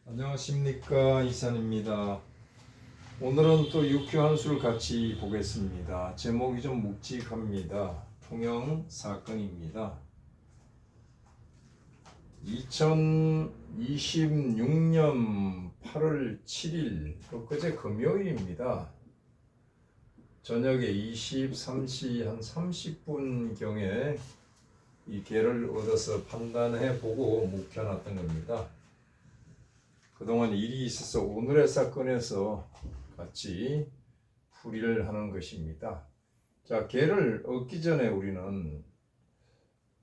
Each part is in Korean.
안녕하십니까, 이산입니다. 오늘은 또 유쾌한 수를 같이 보겠습니다. 제목이 좀 묵직합니다. 통영 사건입니다. 2026년 8월 7일 엊그제 금요일입니다. 저녁에 23시 한 30분경에 이 개를 얻어서 판단해보고 묵혀놨던 겁니다. 그동안 일이 있어서 오늘의 사건에서 같이 풀이를 하는 것입니다. 자, 개를 얻기 전에 우리는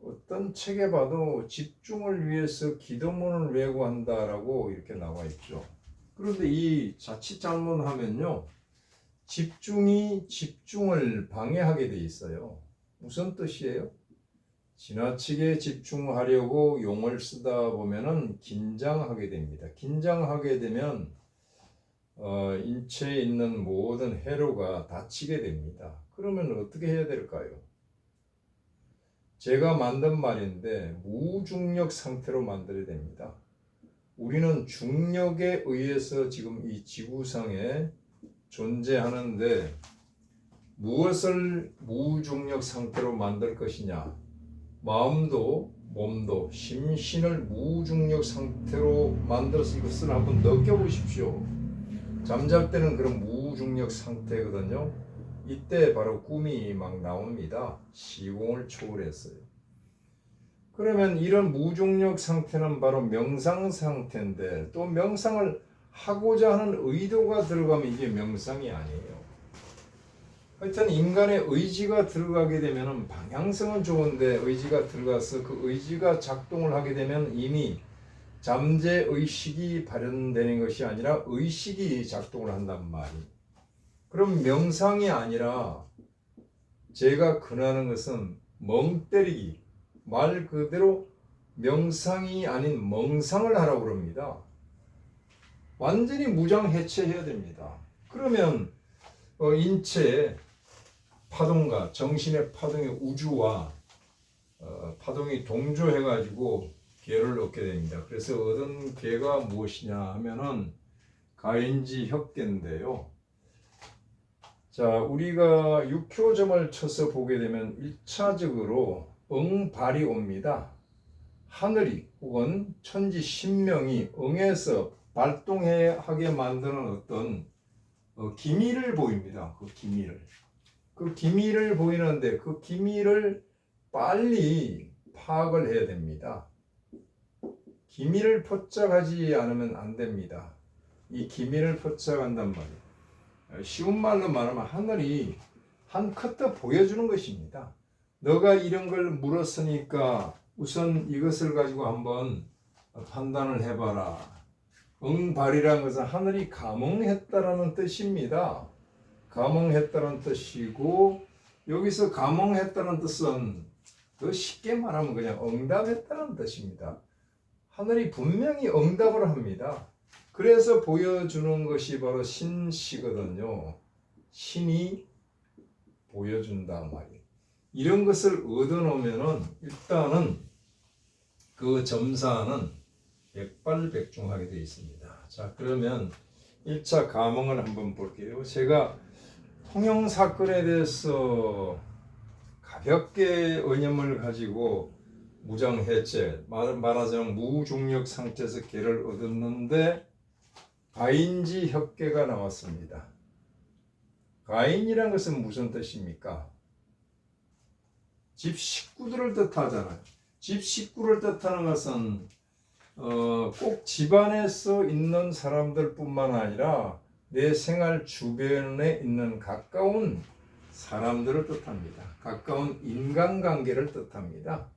어떤 책에 봐도 집중을 위해서 기도문을 외고 한다라고 이렇게 나와 있죠. 그런데 이 자칫 잘못하면요, 집중이 집중을 방해하게 돼 있어요. 무슨 뜻이에요? 지나치게 집중하려고 용을 쓰다 보면은 긴장하게 됩니다. 긴장하게 되면 인체에 있는 모든 회로가 다치게 됩니다. 그러면 어떻게 해야 될까요? 제가 만든 말인데 무중력 상태로 만들어야 됩니다. 우리는 중력에 의해서 지금 이 지구상에 존재하는데 무엇을 무중력 상태로 만들 것이냐? 마음도 몸도 심신을 무중력 상태로 만들어서 이것을 한번 느껴보십시오. 잠잘 때는 그런 무중력 상태거든요. 이때 바로 꿈이 막 나옵니다. 시공을 초월했어요. 그러면 이런 무중력 상태는 바로 명상 상태인데, 또 명상을 하고자 하는 의도가 들어가면 이게 명상이 아니에요. 하여튼 인간의 의지가 들어가게 되면 방향성은 좋은데, 의지가 들어가서 그 의지가 작동을 하게 되면 이미 잠재의식이 발현되는 것이 아니라 의식이 작동을 한단 말이에요. 그럼 명상이 아니라 제가 권하는 것은 멍 때리기, 말 그대로 명상이 아닌 멍상을 하라고 그럽니다. 완전히 무장해체해야 됩니다. 그러면 인체에 파동과 정신의 파동의 우주와 파동이 동조해가지고 개를 얻게 됩니다. 그래서 얻은 개가 무엇이냐 하면은 가인지 혁개인데요. 자, 우리가 육효점을 쳐서 보게 되면 1차적으로 응발이 옵니다. 하늘이 혹은 천지 신명이 응에서 발동하게 만드는 어떤 기미를 보입니다. 그 기미를 보이는데 그 기미를 빨리 파악을 해야 됩니다. 기미를 포착하지 않으면 안 됩니다. 이 기미를 포착한단 말이에요. 쉬운 말로 말하면 하늘이 한 커트 보여주는 것입니다. 너가 이런 걸 물었으니까 우선 이것을 가지고 한번 판단을 해봐라. 응발이라는 것은 하늘이 감응했다라는 뜻입니다. 감응했다는 뜻이고, 여기서 감응했다는 뜻은 더 쉽게 말하면 그냥 응답했다는 뜻입니다. 하늘이 분명히 응답을 합니다. 그래서 보여주는 것이 바로 신시거든요. 신이 보여준다 말이에요. 이런 것을 얻어놓으면은 일단은 그 점사는 백발백중하게 되어 있습니다. 자, 그러면 1차 감흥을 한번 볼게요. 제가 통영 사건에 대해서 가볍게 의념을 가지고 무장해체, 말하자면 무중력 상태에서 개를 얻었는데 가인지 혁개가 나왔습니다. 가인이란 것은 무슨 뜻입니까? 집 식구들을 뜻하잖아요. 집 식구를 뜻하는 것은 꼭 집안에서 있는 사람들뿐만 아니라 내 생활 주변에 있는 가까운 사람들을 뜻합니다. 가까운 인간관계를 뜻합니다.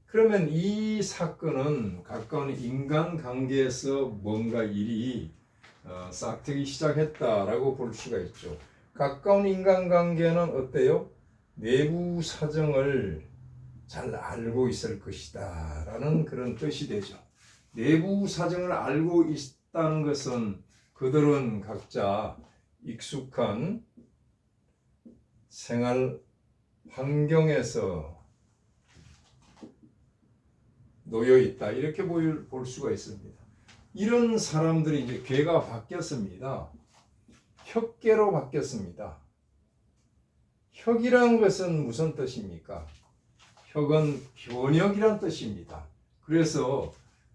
그러면 이 사건은 가까운 인간관계에서 뭔가 일이 싹트기 시작했다라고 볼 수가 있죠. 가까운 인간관계는 어때요? 내부 사정을 잘 알고 있을 것이다 라는 그런 뜻이 되죠. 내부 사정을 알고 있다는 것은 그들은 각자 익숙한 생활 환경에서 놓여 있다, 이렇게 볼 수가 있습니다. 이런 사람들이 이제 괴가 바뀌었습니다. 혁괴로 바뀌었습니다. 혁이라는 것은 무슨 뜻입니까? 혁은 변혁이란 뜻입니다. 그래서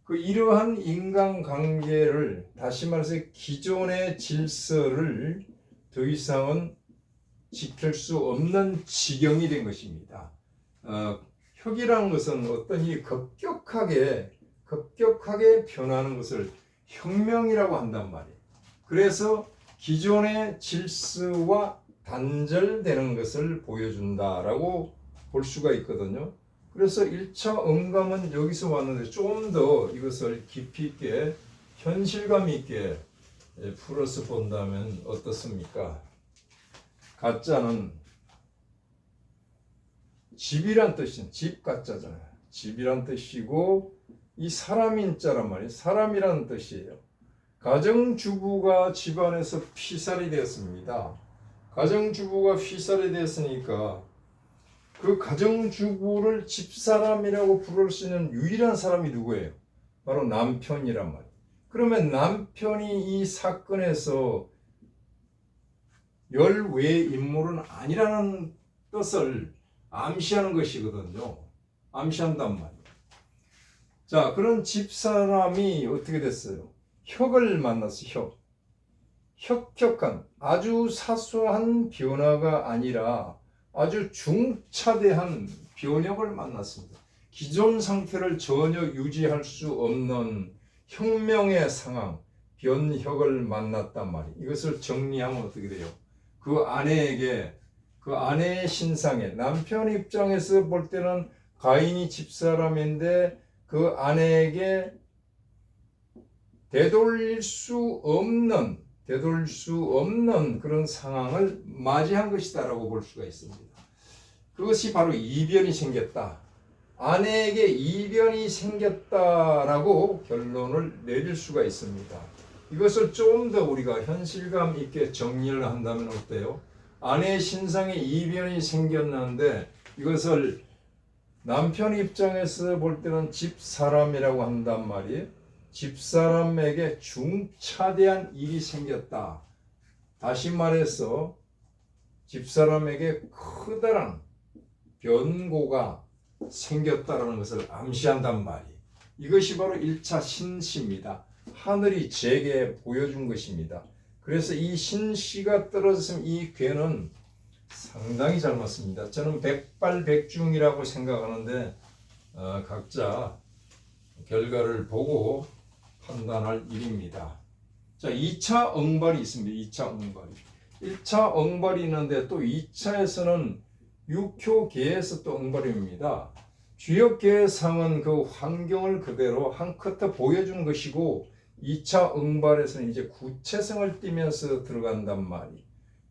이러한 인간관계를, 다시 말해서 기존의 질서를 더 이상은 지킬 수 없는 지경이 된 것입니다. 혁이라는 것은 어떤 일이 급격하게 변하는 것을 혁명이라고 한단 말이에요. 그래서 기존의 질서와 단절되는 것을 보여준다라고 볼 수가 있거든요. 그래서 1차 음감은 여기서 왔는데 좀 더 이것을 깊이 있게 현실감 있게 풀어서 본다면 어떻습니까? 가짜는 집이란 뜻인 집 가짜잖아요. 집이란 뜻이고 이 사람인자란 말이에요. 사람이라는 뜻이에요. 가정주부가 집안에서 피살이 되었습니다. 가정주부가 피살이 되었으니까 그 가정주부를 집사람이라고 부를 수 있는 유일한 사람이 누구예요? 바로 남편이란 말이에요. 그러면 남편이 이 사건에서 열외 인물은 아니라는 뜻을 암시하는 것이거든요. 암시한단 말이에요. 자, 그런 집사람이 어떻게 됐어요? 혁을 만났어요. 혁혁한 아주 사소한 변화가 아니라 아주 중차대한 변혁을 만났습니다. 기존 상태를 전혀 유지할 수 없는 혁명의 상황, 변혁을 만났단 말이에요. 이것을 정리하면 어떻게 돼요? 그 아내의 신상에, 남편 입장에서 볼 때는 가인이 집사람인데 그 아내에게 되돌릴 수 없는 그런 상황을 맞이한 것이다라고 볼 수가 있습니다. 그것이 바로 이변이 생겼다. 아내에게 이변이 생겼다라고 결론을 내릴 수가 있습니다. 이것을 좀 더 우리가 현실감 있게 정리를 한다면 어때요? 아내의 신상에 이변이 생겼는데 이것을 남편 입장에서 볼 때는 집사람이라고 한단 말이에요. 집사람에게 중차대한 일이 생겼다. 다시 말해서 집사람에게 커다란 변고가 생겼다는 것을 암시한단 말이에요. 이것이 바로 1차 신시입니다. 하늘이 제게 보여준 것입니다. 그래서 이 신시가 떨어졌으면 이 괴는 상당히 잘 맞습니다. 저는 백발백중이라고 생각하는데 각자 결과를 보고 판단할 일입니다. 자, 2차 응발이 있습니다. 2차 응발이. 1차 응발이 있는데 또 2차에서는 육효계에서 또 응발입니다. 주역계의 상은 그 환경을 그대로 한 커트 보여주는 것이고 2차 응발에서는 이제 구체성을 띠면서 들어간단 말이.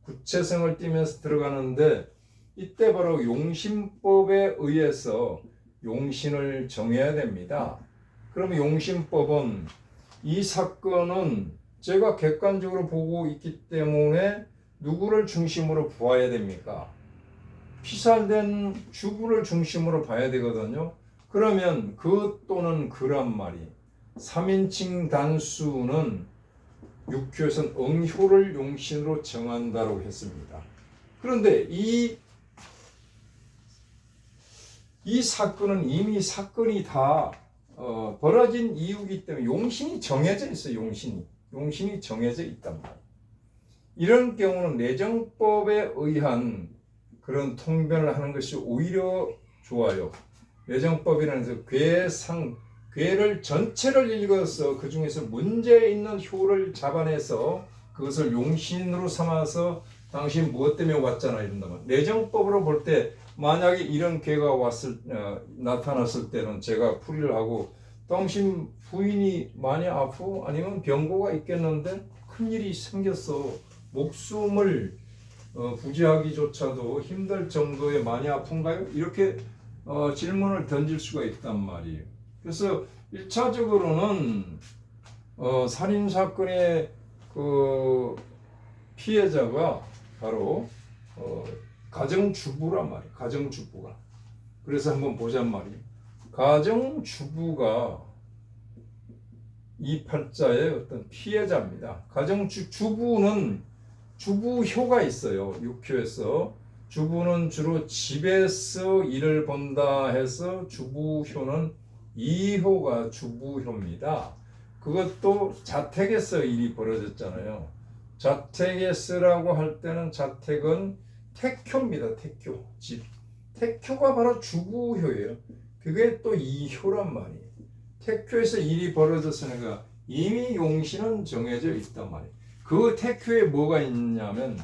구체성을 띠면서 들어가는데 이때 바로 용신법에 의해서 용신을 정해야 됩니다. 그러면 용신법은 이 사건은 제가 객관적으로 보고 있기 때문에 누구를 중심으로 보아야 됩니까? 피살된 주부를 중심으로 봐야 되거든요. 그러면 그 또는 그란 말이 3인칭 단수는 육효에서는 응효를 용신으로 정한다고 했습니다. 그런데 이 사건은 이미 사건이 다 벌어진 이유이기 때문에 용신이 정해져 있어요. 용신이 정해져 있단 말이에요. 이런 경우는 내정법에 의한 그런 통변을 하는 것이 오히려 좋아요. 내정법이라는 괴를 전체를 읽어서 그 중에서 문제 있는 효를 잡아내서 그것을 용신으로 삼아서 당신 무엇 때문에 왔잖아 이런다면 내정법으로 볼 때 만약에 이런 괴가 나타났을 때는 제가 풀이를 하고 당신 부인이 많이 아프고 아니면 병고가 있겠는데 큰일이 생겼어. 목숨을 부지하기조차도 힘들 정도에 많이 아픈가요? 이렇게 질문을 던질 수가 있단 말이에요. 그래서 1차적으로는 살인사건의 그 피해자가 바로 가정주부란 말이에요. 가정주부가. 그래서 한번 보잔 말이에요. 가정주부가 이 팔자의 어떤 피해자입니다. 주부는 주부효가 있어요. 육효에서 주부는 주로 집에서 일을 본다 해서 주부효는 2효가 주부효입니다. 그것도 자택에서 일이 벌어졌잖아요. 자택에서라고 할 때는 자택은 택효입니다. 택효. 집. 택효가 바로 주부효예요. 그게 또 2효란 말이에요. 택효에서 일이 벌어졌으니까 이미 용신은 정해져 있단 말이에요. 그 택효에 뭐가 있냐면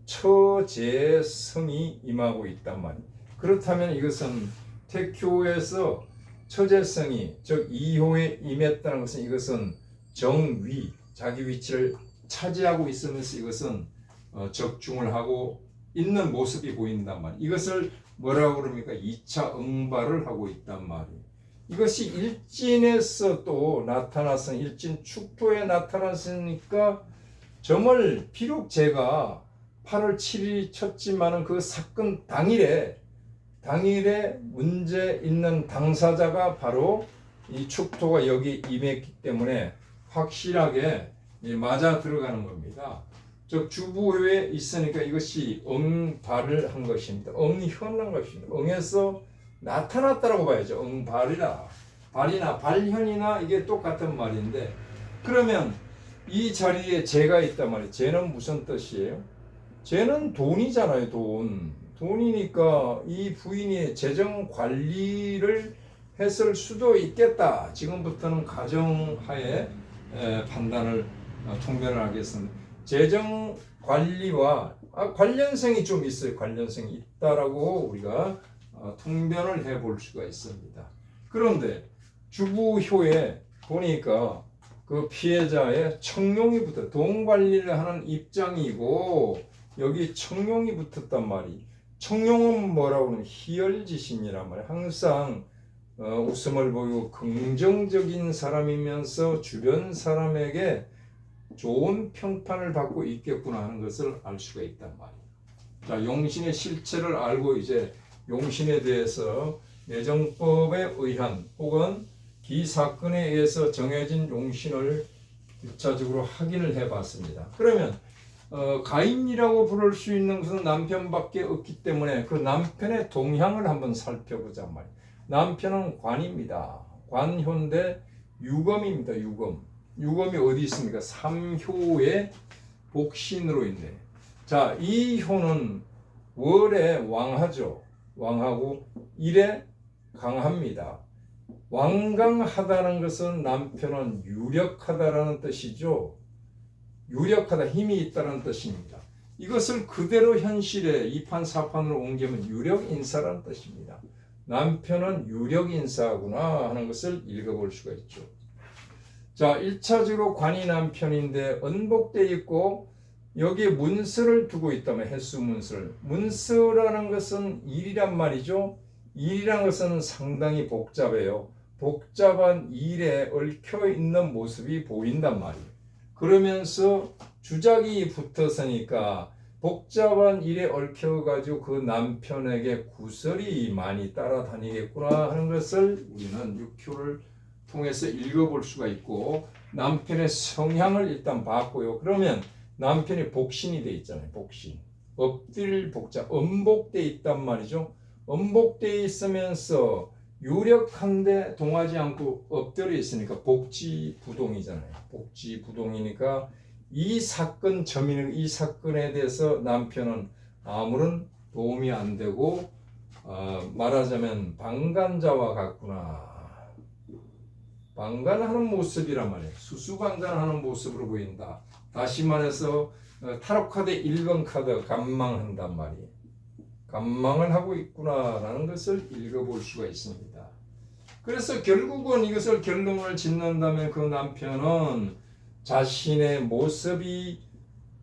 처재성이 임하고 있단 말이에요. 그렇다면 이것은 택효에서 처재성이 즉 2효에 임했다는 것은 이것은 정위, 자기 위치를 차지하고 있으면서 이것은 적중을 하고 있는 모습이 보인단 말이에요. 이것을 뭐라고 그럽니까? 2차 응발을 하고 있단 말이에요. 이것이 일진에서 또 나타나서 일진 축토에 나타났으니까 점을 비록 제가 8월 7일이 쳤지만은 그 사건 당일에 문제 있는 당사자가 바로 이 축토가 여기 임했기 때문에 확실하게 맞아 들어가는 겁니다. 즉 주부에 있으니까 이것이 응발을 한 것입니다. 응현한 것입니다. 응에서 나타났다라고 봐야죠. 응발이라 발이나 발현이나 이게 똑같은 말인데 그러면 이 자리에 재가 있단 말이에요. 재는 무슨 뜻이에요? 재는 돈이잖아요. 돈이니까 이 부인이 재정 관리를 했을 수도 있겠다. 지금부터는 가정하에 판단을 통변을 하겠습니다. 재정 관리와 관련성이 좀 있어요. 관련성이 있다라고 우리가 통변을 해볼 수가 있습니다. 그런데 주부효에 보니까 그 피해자의 청룡이 붙어 돈 관리를 하는 입장이고 여기 청룡이 붙었단 말이. 청룡은 뭐라고 하면 희열지신이란 말이에요. 항상 웃음을 보이고 긍정적인 사람이면서 주변 사람에게 좋은 평판을 받고 있겠구나 하는 것을 알 수가 있단 말이에요. 자, 용신의 실체를 알고 이제 용신에 대해서 내정법에 의한 혹은 기사건에 의해서 정해진 용신을 1차적으로 확인을 해봤습니다. 그러면 가인이라고 부를 수 있는 것은 남편밖에 없기 때문에 그 남편의 동향을 한번 살펴보자 말이에요. 남편은 관입니다. 관효인데 유검입니다. 유검이 어디 있습니까? 3효의 복신으로 있네. 자, 이 효는 월에 왕하죠. 왕하고 일에 강합니다. 완강하다는 것은 남편은 유력하다라는 뜻이죠. 유력하다, 힘이 있다는 뜻입니다. 이것을 그대로 현실에 2판 4판으로 옮기면 유력인사라는 뜻입니다. 남편은 유력인사구나 하는 것을 읽어볼 수가 있죠. 자, 1차적으로 관이 남편인데 언복되어 있고 여기에 문서를 두고 있다면 횟수문서를. 문서라는 것은 일이란 말이죠. 일이란 것은 상당히 복잡해요. 복잡한 일에 얽혀 있는 모습이 보인단 말이에요. 그러면서 주작이 붙었으니까 복잡한 일에 얽혀가지고 그 남편에게 구설이 많이 따라다니겠구나 하는 것을 우리는 6효를 통해서 읽어볼 수가 있고 남편의 성향을 일단 봤고요. 그러면 남편이 복신이 돼 있잖아요. 복신. 엎드릴 복자, 엄복돼 있단 말이죠. 엄복돼 있으면서 유력한데 동하지 않고 엎드려 있으니까 복지부동이잖아요. 복지부동이니까 이 사건 점이는 이 사건에 대해서 남편은 아무런 도움이 안 되고 말하자면 방관자와 같구나. 방관하는 모습이란 말이에요. 수수방관하는 모습으로 보인다. 다시 말해서 타로 카드 1번 카드 감망한단 말이에요. 감망을 하고 있구나라는 것을 읽어볼 수가 있습니다. 그래서 결국은 이것을 결론을 짓는다면 그 남편은 자신의 모습이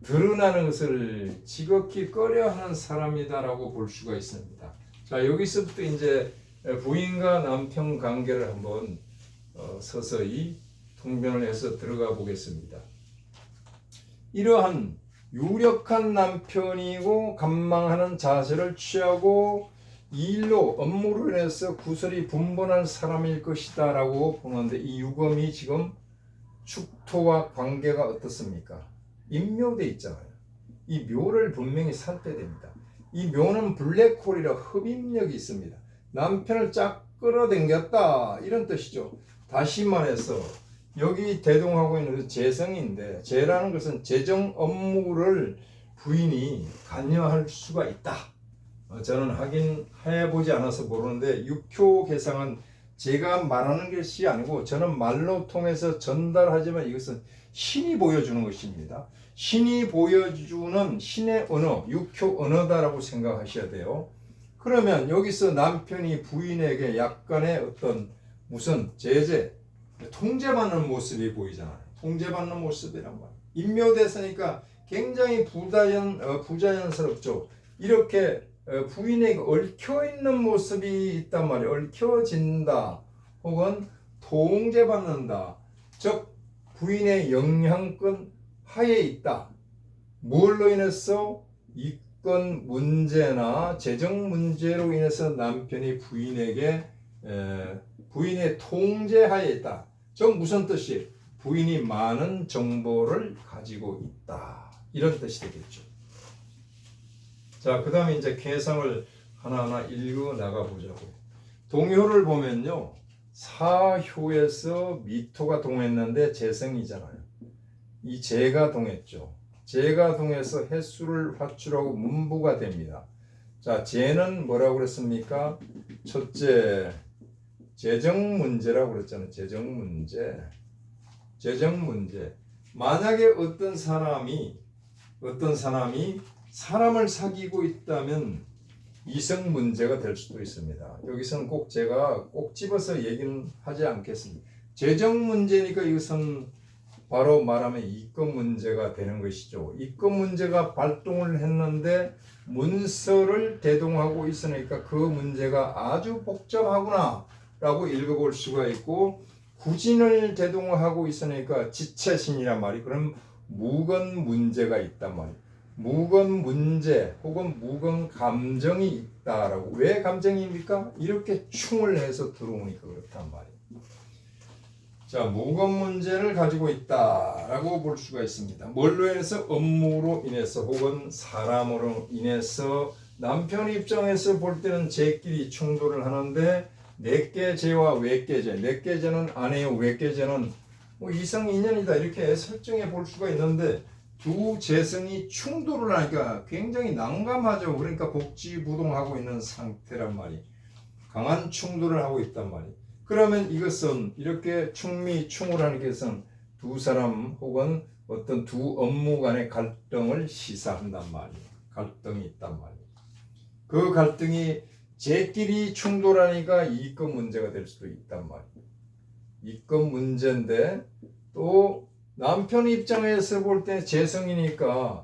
드러나는 것을 지극히 꺼려하는 사람이다라고 볼 수가 있습니다. 자, 여기서부터 이제 부인과 남편 관계를 한번 서서히 통변을 해서 들어가 보겠습니다. 이러한 유력한 남편이고 감망하는 자세를 취하고 일로 업무로 인해서 구설이 분분한 사람일 것이다 라고 보는데 이 유검이 지금 축토와 관계가 어떻습니까? 인묘돼 있잖아요. 이 묘를 분명히 살펴야 됩니다. 이 묘는 블랙홀이라 흡입력이 있습니다. 남편을 쫙 끌어당겼다 이런 뜻이죠. 다시 말해서 여기 대동하고 있는 것은 재성인데, 재라는 것은 재정 업무를 부인이 관여할 수가 있다. 저는 하긴 해보지 않아서 모르는데, 육효 개상은 제가 말하는 것이 아니고 저는 말로 통해서 전달하지만 이것은 신이 보여주는 것입니다. 신이 보여주는 신의 언어, 육효 언어다라고 생각하셔야 돼요. 그러면 여기서 남편이 부인에게 약간의 어떤 무슨 제재, 통제받는 모습이 보이잖아요. 통제받는 모습이란 말이에요. 인묘됐으니까 굉장히 부자연스럽죠. 이렇게 부인에게 얽혀있는 모습이 있단 말이에요. 얽혀진다 혹은 통제받는다. 즉 부인의 영향권 하에 있다. 뭘로 인해서? 이권 문제나 재정 문제로 인해서 남편이 부인에게 부인의 통제하에 있다. 즉 무슨 뜻이? 부인이 많은 정보를 가지고 있다. 이런 뜻이 되겠죠. 자, 그 다음에 이제 개성을 하나하나 읽어 나가 보자고요. 동효를 보면요, 사효에서 미토가 동했는데 재성이잖아요. 이 재가 동했죠. 재가 동해서 횟수를 화출하고 문부가 됩니다. 자, 재는 뭐라고 그랬습니까? 첫째, 재정 문제라고 그랬잖아요. 재정 문제. 재정 문제. 만약에 어떤 사람이 사람을 사귀고 있다면 이성 문제가 될 수도 있습니다. 여기서는 꼭 제가 꼭 집어서 얘기는 하지 않겠습니다. 재정 문제니까 이것은 바로 말하면 이권 문제가 되는 것이죠. 이권 문제가 발동을 했는데 문서를 대동하고 있으니까 그 문제가 아주 복잡하구나 라고 읽어볼 수가 있고, 구진을 대동하고 있으니까 지체신이란 말이, 그럼 무건 문제가 있단 말이에요. 무건 문제 혹은 무건 감정이 있다라고. 왜 감정입니까? 이렇게 충을 해서 들어오니까 그렇단 말이에요. 자, 무건 문제를 가지고 있다라고 볼 수가 있습니다. 뭘로 인해서? 업무로 인해서 혹은 사람으로 인해서. 남편 입장에서 볼 때는 제끼리 충돌을 하는데, 내께제와 외께제, 내께제는 아내요, 외께제는 이성 인연이다 이렇게 설정해 볼 수가 있는데, 두 재성이 충돌을 하니까 굉장히 난감하죠. 그러니까 복지부동하고 있는 상태란 말이, 강한 충돌을 하고 있단 말이. 그러면 이것은 이렇게 충미충우라는 것은 두 사람 혹은 어떤 두 업무 간의 갈등을 시사한단 말이에요. 갈등이 있단 말이에요. 그 갈등이 제끼리 충돌하니까 이권 문제가 될 수도 있단 말이에요. 이권 문제인데, 또 남편 입장에서 볼 때 재성이니까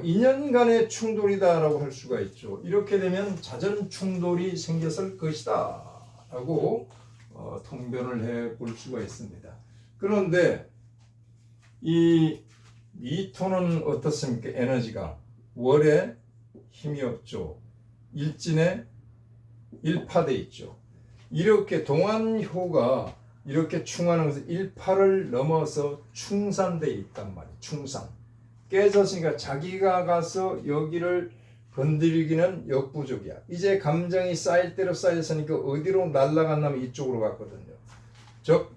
인연 간의 충돌이다라고 할 수가 있죠. 이렇게 되면 자전 충돌이 생겼을 것이다 라고 통변을 해 볼 수가 있습니다. 그런데 이 미토는 어떻습니까? 에너지가 월에 힘이 없죠. 일진에 일파돼 있죠. 이렇게 동안효가 이렇게 충하는 것은 일파를 넘어서 충산돼 있단 말이에요. 충산. 깨졌으니까 자기가 가서 여기를 건드리기는 역부족이야. 이제 감정이 쌓일 대로 쌓였으니까 어디로 날아간다면 이쪽으로 갔거든요. 즉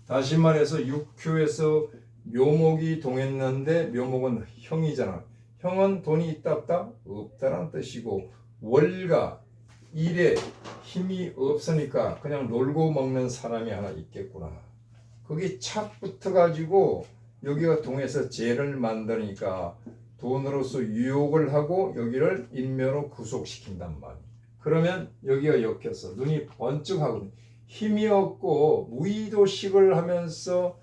다시 말해서 육효에서 묘목이 동했는데, 묘목은 형이잖아. 형은 돈이 있다 없다? 없다라는 뜻이고, 월가 일에 힘이 없으니까 그냥 놀고 먹는 사람이 하나 있겠구나. 거기 착 붙어가지고 여기가 동해서 재를 만드니까 돈으로서 유혹을 하고 여기를 인묘로 구속시킨단 말이에요. 그러면 여기가 엮여서 눈이 번쩍하거든요. 힘이 없고 무의도식을 하면서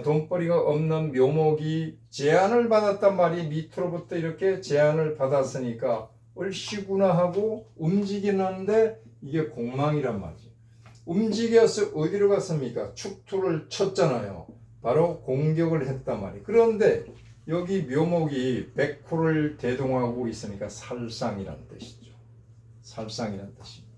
돈벌이가 없는 묘목이 제한을 받았단 말이, 밑으로부터 이렇게 제한을 받았으니까 얼씨구나 하고 움직이는데 이게 공망이란 말이죠. 움직여서 어디로 갔습니까? 축토를 쳤잖아요. 바로 공격을 했단 말이에요. 그런데 여기 묘목이 백호를 대동하고 있으니까 살상이란 뜻이죠. 살상이란 뜻입니다.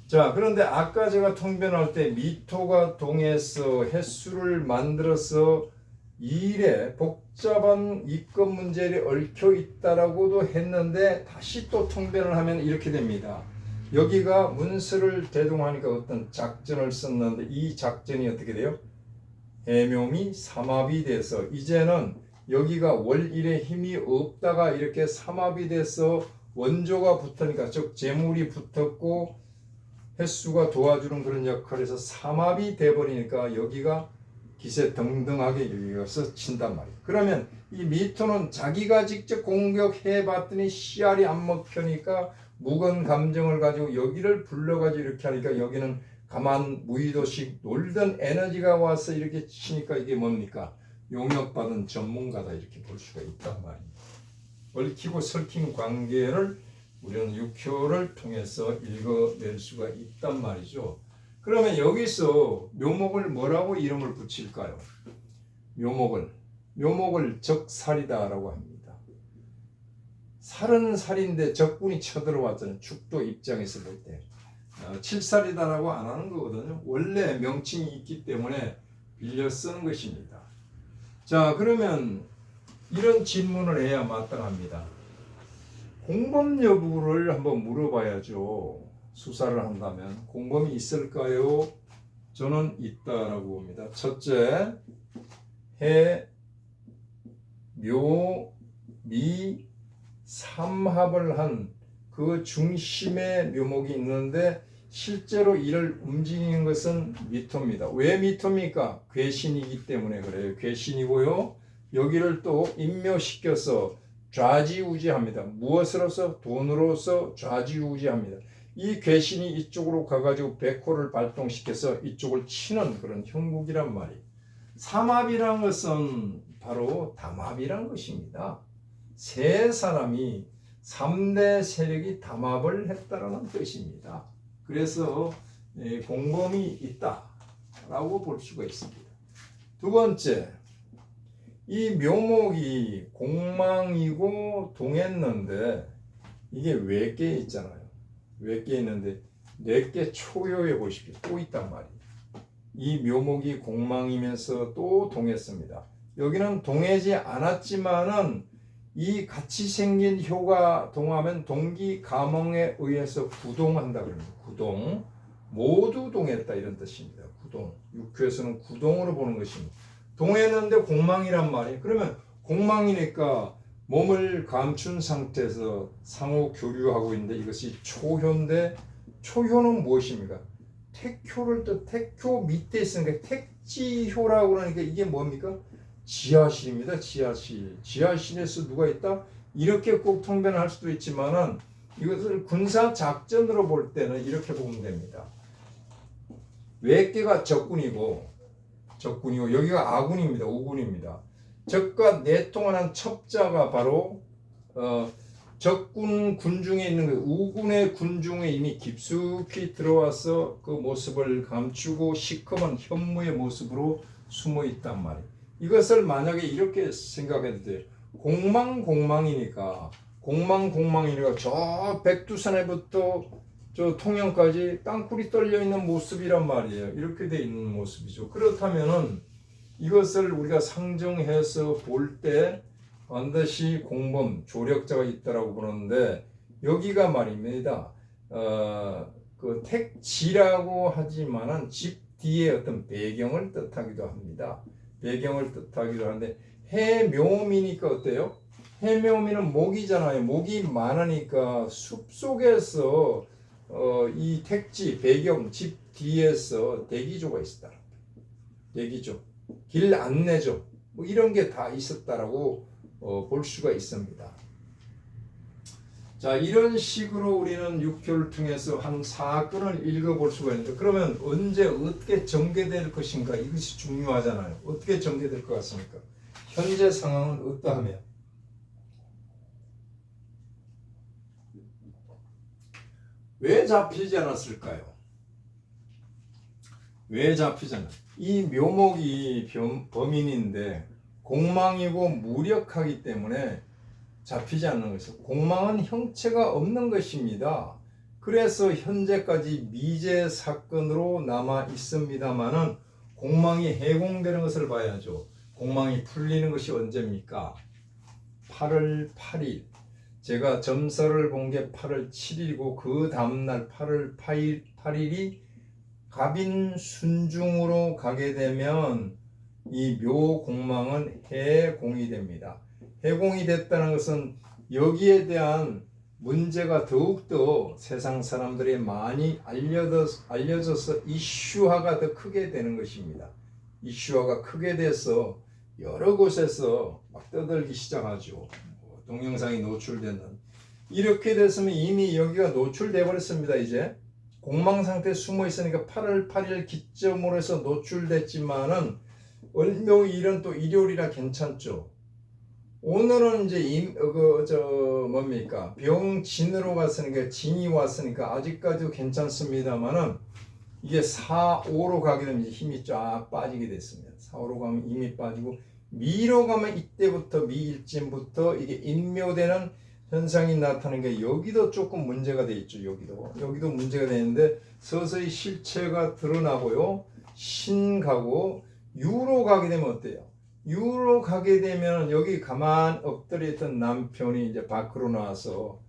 자, 그런데 아까 제가 통변할 때 미토가 동해서 횟수를 만들어서 이 일에 복잡한 이권 문제에 얽혀 있다라고도 했는데 다시 또 통변을 하면 이렇게 됩니다. 여기가 문서를 대동하니까 어떤 작전을 썼는데 이 작전이 어떻게 돼요? 해묘미 삼합이 돼서 이제는 여기가 월일에 힘이 없다가 이렇게 삼합이 돼서 원조가 붙으니까 즉 재물이 붙었고 횟수가 도와주는 그런 역할에서 삼합이 돼버리니까 여기가 기세등등하게 여기서 친단 말이에요. 그러면 이 미토는 자기가 직접 공격해 봤더니 씨알이 안 먹히니까 묵은 감정을 가지고 여기를 불러가지고 이렇게 하니까 여기는 가만 무의도식 놀던 에너지가 와서 이렇게 치니까 이게 뭡니까? 용역받은 전문가다 이렇게 볼 수가 있단 말이에요. 얽히고 설킨 관계를 우리는 육효를 통해서 읽어낼 수가 있단 말이죠. 그러면 여기서 묘목을 뭐라고 이름을 붙일까요? 묘목을 적살이다라고 합니다. 살은 살인데 적군이 쳐들어왔잖아요. 축도 입장에서 볼 때. 칠살이다라고 안 하는 거거든요. 원래 명칭이 있기 때문에 빌려 쓰는 것입니다. 자, 그러면 이런 질문을 해야 마땅합니다. 공범 여부를 한번 물어봐야죠. 수사를 한다면 공범이 있을까요? 저는 있다라고 봅니다. 첫째, 해, 묘, 미, 삼합을 한 그 중심에 묘목이 있는데 실제로 이를 움직이는 것은 미토입니다. 왜 미토입니까? 괴신이기 때문에 그래요. 괴신이고요. 여기를 또 인묘시켜서 좌지우지합니다. 무엇으로서? 돈으로서 좌지우지합니다. 이 괴신이 이쪽으로 가가지고 백호를 발동시켜서 이쪽을 치는 그런 형국이란 말이에요. 삼합이란 것은 바로 담합이란 것입니다. 세 사람이 3대 세력이 담합을 했다는 뜻입니다. 그래서 공범이 있다라고 볼 수가 있습니다. 두 번째, 이 묘목이 공망이고 동했는데 이게 외계에 있잖아요. 외계에 있는데 4개 초요에 보십시오. 또 있단 말이에요. 이 묘목이 공망이면서 또 동했습니다. 여기는 동하지 않았지만은 이 같이 생긴 효가 동하면 동기 감흥에 의해서 구동한다 그럽니다. 구동. 모두 동했다 이런 뜻입니다. 구동. 육교에서는 구동으로 보는 것입니다. 동했는데 공망이란 말이에요. 그러면 공망이니까 몸을 감춘 상태에서 상호 교류하고 있는데 이것이 초효인데 초효는 무엇입니까? 택효를 또 택효 밑에 있으니까 택지효라고 그러니까 이게 뭡니까? 지하실입니다. 지하실. 지하실에서 누가 있다? 이렇게 꼭 통변할 수도 있지만은 이것을 군사 작전으로 볼 때는 이렇게 보면 됩니다. 외계가 적군이고 여기가 아군입니다. 오군입니다. 적과 내통하는 첩자가 바로 적군 군중에 있는 그 우군의 군중에 이미 깊숙이 들어와서 그 모습을 감추고 시커먼 현무의 모습으로 숨어 있단 말이에요. 이것을 만약에 이렇게 생각해도 돼요. 공망이니까 저 백두산에부터 저 통영까지 땅굴이 떨려 있는 모습이란 말이에요. 이렇게 돼 있는 모습이죠. 그렇다면은 이것을 우리가 상정해서 볼 때 반드시 공범, 조력자가 있다라고 보는데 여기가 말입니다. 그 택지라고 하지만은 집 뒤에 어떤 배경을 뜻하기도 합니다. 배경을 뜻하기도 하는데 해묘미니까 어때요? 해묘미는 목이잖아요. 목이 많으니까 숲 속에서 이 택지, 배경, 집 뒤에서 대기조가 있었다. 대기조, 길 안내조, 뭐 이런 게 다 있었다라고 볼 수가 있습니다. 자, 이런 식으로 우리는 육교를 통해서 한 사건을 읽어볼 수가 있는데 그러면 언제 어떻게 전개될 것인가 이것이 중요하잖아요. 어떻게 전개될 것 같습니까? 현재 상황은 어떠하며 왜 잡히지 않았을까요? 왜 잡히지 않았을까요? 이 묘목이 범인인데 공망이고 무력하기 때문에 잡히지 않는 것이죠. 공망은 형체가 없는 것입니다. 그래서 현재까지 미제 사건으로 남아 있습니다만은 공망이 해공되는 것을 봐야죠. 공망이 풀리는 것이 언제입니까? 8월 8일. 제가 점서를 본 게 8월 7일이고 그 다음날 8월 8일이 갑인 순중으로 가게 되면 이 묘공망은 해공이 됩니다. 해공이 됐다는 것은 여기에 대한 문제가 더욱더 세상 사람들이 많이 알려져서 이슈화가 더 크게 되는 것입니다. 이슈화가 크게 돼서 여러 곳에서 막 떠들기 시작하죠. 동영상이 노출되는. 이렇게 됐으면 이미 여기가 노출돼 버렸습니다. 이제 공망 상태에 숨어 있으니까 8월 8일 기점으로 해서 노출됐지만은 월묘일은 또 일요일이라 괜찮죠. 오늘은 이제 뭡니까? 병진으로 갔으니까 진이 왔으니까 아직까지도 괜찮습니다만은 이게 4, 5로 가게 되면 이제 힘이 쫙 빠지게 됐습니다. 4, 5로 가면 힘이 빠지고 미로 가면 이때부터 미일진부터 이게 인묘되는 현상이 나타나는 게 여기도 조금 문제가 돼 있죠. 여기도 문제가 되는데 서서히 실체가 드러나고요. 신 가고 유로 가게 되면 어때요? 유로 가게 되면 여기 가만 엎드려 있던 남편이 이제 밖으로 나와서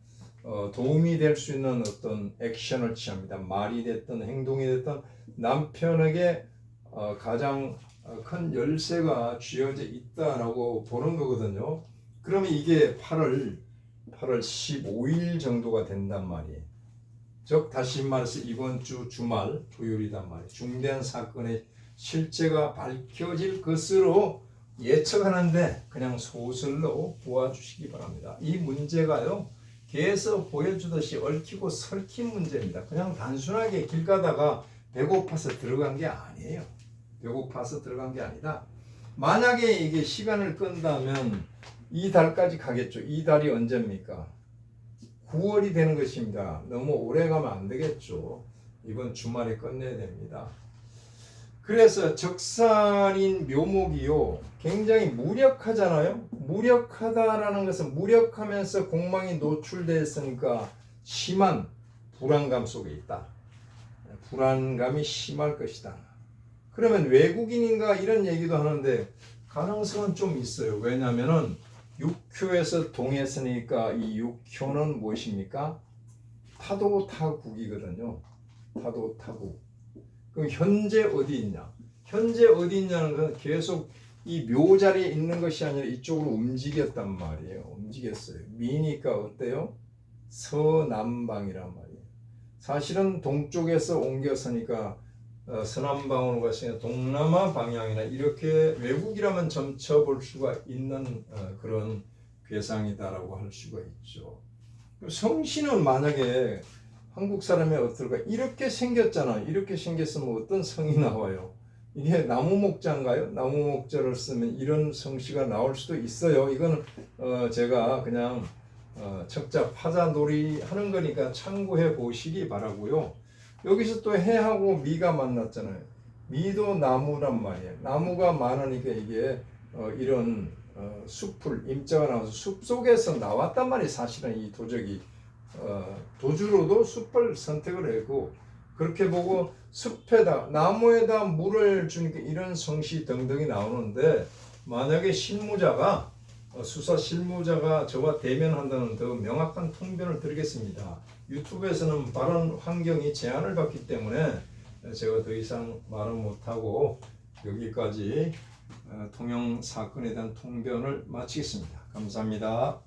도움이 될 수 있는 어떤 액션을 취합니다. 말이 됐든 행동이 됐든 남편에게 가장 큰 열쇠가 쥐어져 있다라고 보는 거거든요. 그러면 이게 8월 15일 정도가 된단 말이에요. 즉 다시 말해서 이번 주 주말 토요일이단 말이에요. 중대한 사건의 실체가 밝혀질 것으로 예측하는데 그냥 소설로 보아주시기 바랍니다. 이 문제가요. 계속 보여주듯이 얽히고 설킨 문제입니다. 그냥 단순하게 길 가다가 배고파서 들어간 게 아니에요. 배고파서 들어간 게 아니라 만약에 이게 시간을 끈다면 이 달까지 가겠죠. 이 달이 언제입니까? 9월이 되는 것입니다. 너무 오래 가면 안 되겠죠. 이번 주말에 끝내야 됩니다. 그래서 적산인 묘목이요. 굉장히 무력하잖아요. 무력하다라는 것은 무력하면서 공망이 노출되어 있으니까 심한 불안감 속에 있다. 불안감이 심할 것이다. 그러면 외국인인가 이런 얘기도 하는데 가능성은 좀 있어요. 왜냐하면은 육효에서 동했으니까 이 육효는 무엇입니까? 타도타국이거든요. 타도타국. 그럼 현재 어디 있냐? 현재 어디 있냐는 건 계속 이 묘자리에 있는 것이 아니라 이쪽으로 움직였단 말이에요. 움직였어요. 미니까 어때요? 서남방이란 말이에요. 사실은 동쪽에서 옮겼으니까 서남방으로 갔으니까 동남아 방향이나 이렇게 외국이라면 점쳐볼 수가 있는 그런 괴상이다라고 할 수가 있죠. 성씨는 만약에 한국 사람이 어떨까? 이렇게 생겼잖아. 이렇게 생겼으면 어떤 성이 나와요? 이게 나무 목자인가요? 나무 목자를 쓰면 이런 성씨가 나올 수도 있어요. 이거는 제가 그냥 척자 파자놀이 하는 거니까 참고해 보시기 바라고요. 여기서 또 해하고 미가 만났잖아요. 미도 나무란 말이에요. 나무가 많으니까 이게 이런 숲을 임자가 나와서 숲 속에서 나왔단 말이에요. 사실은 이 도적이 도주로도 숲을 선택을 했고 그렇게 보고 숲에다 나무에다 물을 주니까 이런 성씨 등등이 나오는데 만약에 실무자가 수사 실무자가 저와 대면한다는 더 명확한 통변을 드리겠습니다. 유튜브에서는 발언 환경이 제한을 받기 때문에 제가 더 이상 말은 못하고 여기까지 통영 사건에 대한 통변을 마치겠습니다. 감사합니다.